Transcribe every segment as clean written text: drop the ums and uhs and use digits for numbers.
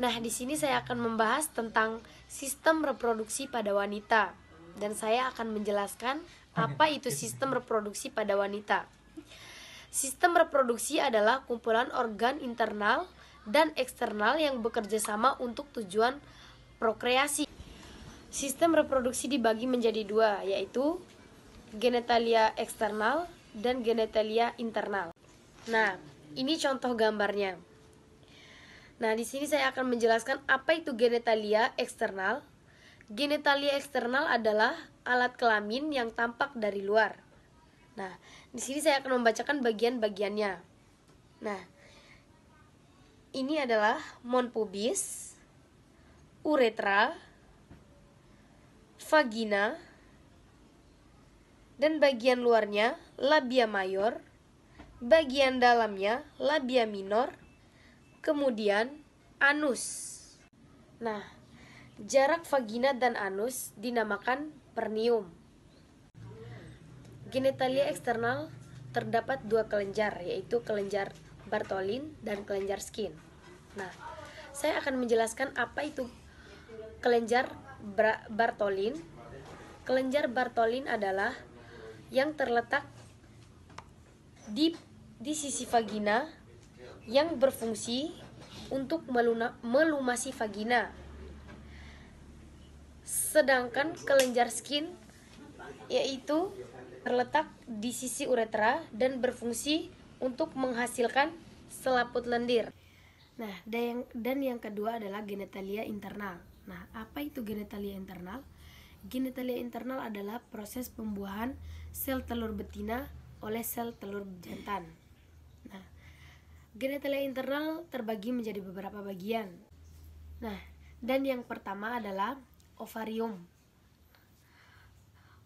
Nah, di sini saya akan membahas tentang sistem reproduksi pada wanita, dan saya akan menjelaskan apa itu sistem reproduksi pada wanita. Sistem reproduksi adalah kumpulan organ internal dan eksternal yang bekerja sama untuk tujuan prokreasi. Sistem reproduksi dibagi menjadi dua, yaitu genitalia eksternal dan genitalia internal. Nah, ini contoh gambarnya. Nah, di sini saya akan menjelaskan apa itu genitalia eksternal. Genitalia eksternal adalah alat kelamin yang tampak dari luar. Nah, di sini saya akan membacakan bagian-bagiannya. Nah, ini adalah mons pubis, uretra, vagina, dan bagian luarnya labia mayor, bagian dalamnya labia minor, kemudian anus. Nah, jarak vagina dan anus dinamakan perineum. Genitalia eksternal terdapat dua kelenjar, yaitu kelenjar Bartholin dan kelenjar Skin. Nah, saya akan menjelaskan apa itu kelenjar Bartholin. Kelenjar Bartholin adalah yang terletak di sisi vagina yang berfungsi untuk melumasi vagina. Sedangkan kelenjar Skin yaitu terletak di sisi uretra dan berfungsi untuk menghasilkan selaput lendir. Nah, dan yang kedua adalah genitalia internal. Nah, apa itu genitalia internal? Genitalia internal adalah proses pembuahan sel telur betina oleh sel telur jantan. Nah, genitalia internal terbagi menjadi beberapa bagian. Nah, dan yang pertama adalah ovarium.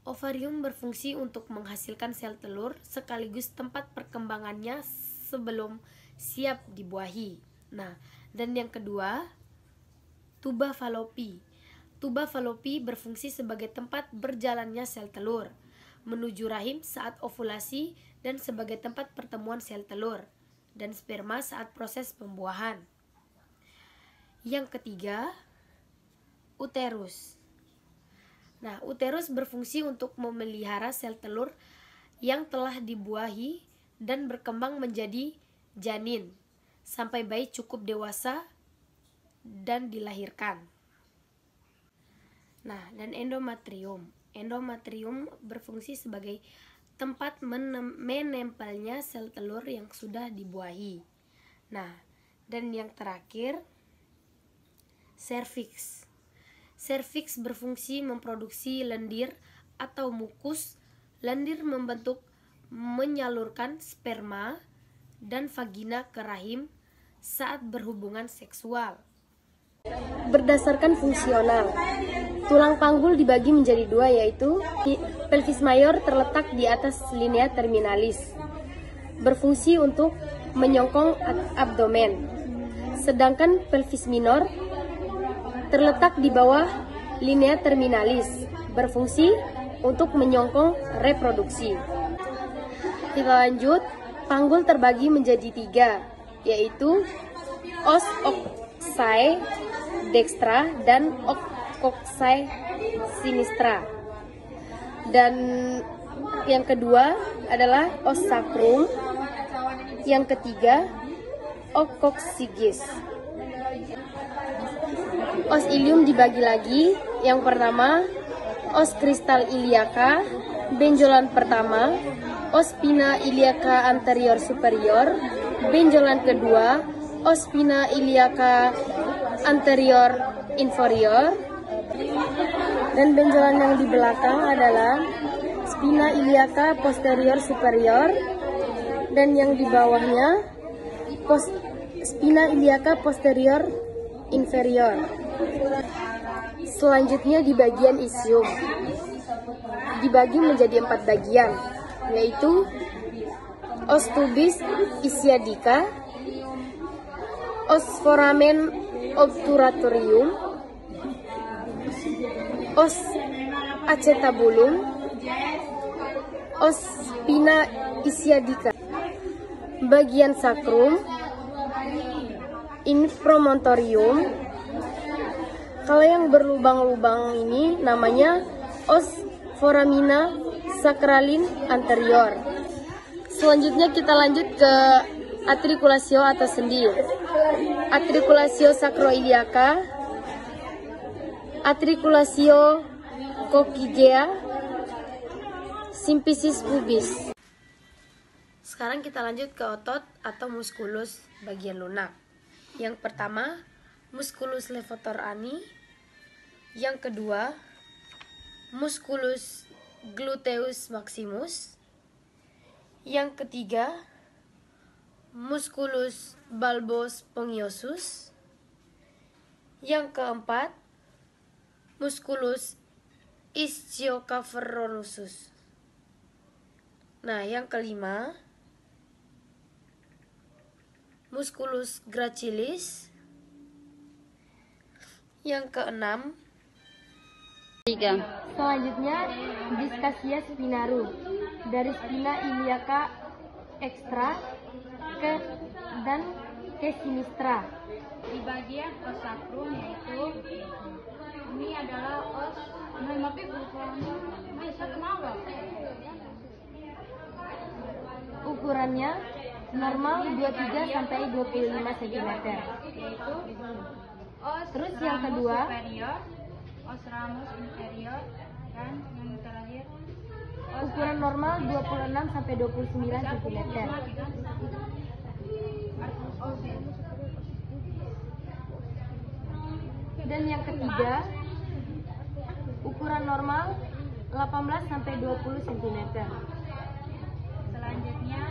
Ovarium berfungsi untuk menghasilkan sel telur sekaligus tempat perkembangannya sebelum siap dibuahi. Nah, dan yang kedua, tuba falopi. Tuba falopi berfungsi sebagai tempat berjalannya sel telur menuju rahim saat ovulasi dan sebagai tempat pertemuan sel telur dan sperma saat proses pembuahan. Yang ketiga, uterus. Nah, uterus berfungsi untuk memelihara sel telur yang telah dibuahi dan berkembang menjadi janin sampai bayi cukup dewasa dan dilahirkan. Nah, dan endometrium. Endometrium berfungsi sebagai tempat menempelnya sel telur yang sudah dibuahi. Nah, dan yang terakhir, serviks. Serviks berfungsi memproduksi lendir atau mukus. Lendir menyalurkan sperma dan vagina ke rahim saat berhubungan seksual. Berdasarkan fungsional, tulang panggul dibagi menjadi dua, yaitu pelvis mayor terletak di atas linea terminalis, berfungsi untuk menyongkong abdomen, sedangkan pelvis minor terletak di bawah linea terminalis, berfungsi untuk menyongkong reproduksi. Kita lanjut, panggul terbagi menjadi tiga, yaitu os coxae dextra dan os coxae sinistra. Dan yang kedua adalah os sacrum, yang ketiga os coccygeus. Os ilium dibagi lagi, yang pertama os kristal iliaca, benjolan pertama, os pinna iliaca anterior superior, benjolan kedua, os pinna iliaca anterior inferior, dan benjolan yang di belakang adalah spina iliaca posterior superior, dan yang di bawahnya spina iliaca posterior inferior. Selanjutnya di bagian isium dibagi menjadi 4 bagian, yaitu os pubis ischiadica, os foramen obturatorium, os acetabulum, os spina ischiadica. Bagian sakrum, inframontorium, Kalau yang berlubang-lubang ini namanya os foramina sacralin anterior. Selanjutnya kita lanjut ke atrikulasio atau sendi. Atrikulasio sacroiliaca, atrikulasio coccygeal, symphysis pubis. Sekarang kita lanjut ke otot atau muskulus bagian lunak. Yang pertama, musculus levator ani. Yang kedua, musculus gluteus maximus. Yang ketiga, musculus bulbus spongiosus. Yang keempat, musculus ischiocavernosus. Nah, yang kelima, musculus gracilis. Yang keenam, selanjutnya discasia spinarum, dari spina iliaca extra dan ke sinistra. Di bagian os sacrum, yaitu ini adalah os ukurannya normal 23 sampai 25 cm. yaitu os Terus yang kedua, superior, os ramus inferior, dan yang terakhir os ukuran normal 26 sampai 29 cm. Dan yang ketiga, ukuran normal 18 sampai 20 cm. selanjutnya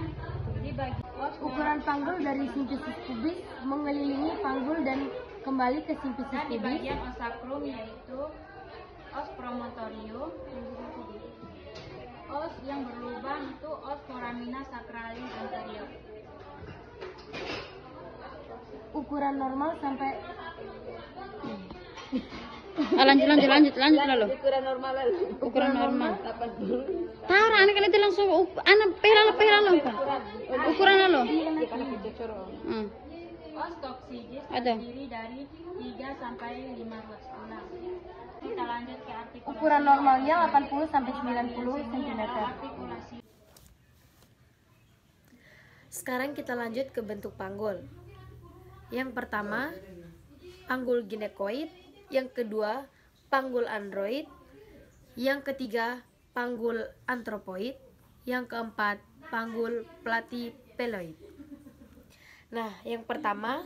di bagian os Ukuran panggul dari symphysis pubis mengelilingi panggul dan kembali ke symphysis dan di pubis. bagian os sacrum, yaitu os promontorium, os yang berlubang itu os foramina sacralin anterior. Ukuran normal sampai lanjut lalu. ukuran normal Tahu anak kali itu langsung anak pehla langsung. Ukuran lalu. Os coccygeal Ada. terdiri dari 3 sampai 5 ruas tulang. Kita lanjut ke artikulasi. ukuran normalnya 80 sampai 90 cm. Artikulasi. Sekarang kita lanjut ke bentuk panggul. Yang pertama, panggul ginekoid. Yang kedua, panggul android. Yang ketiga, panggul antropoid. Yang keempat, panggul platypeloid. Nah, yang pertama,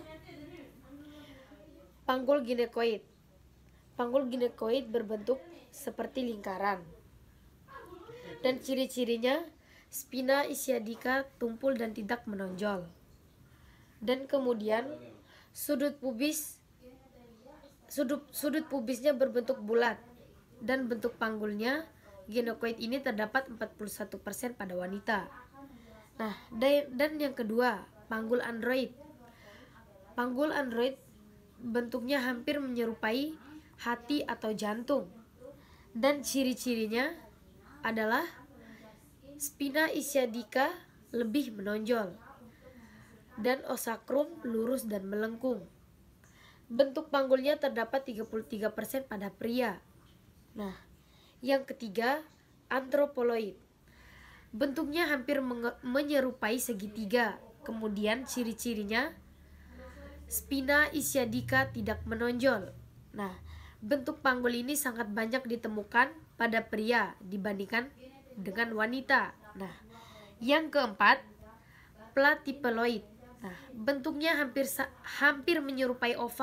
panggul ginekoid. Panggul ginekoid berbentuk seperti lingkaran. Dan ciri-cirinya, spina ischiadica tumpul dan tidak menonjol. Dan kemudian sudut pubisnya berbentuk bulat, dan bentuk panggulnya ginekoid ini terdapat 41% pada wanita. Nah, dan yang kedua, panggul android. Panggul android bentuknya hampir menyerupai hati atau jantung, dan ciri-cirinya adalah spina ischiadica lebih menonjol dan os sacrum lurus dan melengkung. Bentuk panggulnya terdapat 33% pada pria. Nah, yang ketiga, antropoloid. Bentuknya hampir menyerupai segitiga. Kemudian ciri-cirinya, spina ischiadica tidak menonjol. Nah, bentuk panggul ini sangat banyak ditemukan pada pria dibandingkan dengan wanita. Nah, yang keempat, platypeloid. Nah, bentuknya hampir menyerupai oval.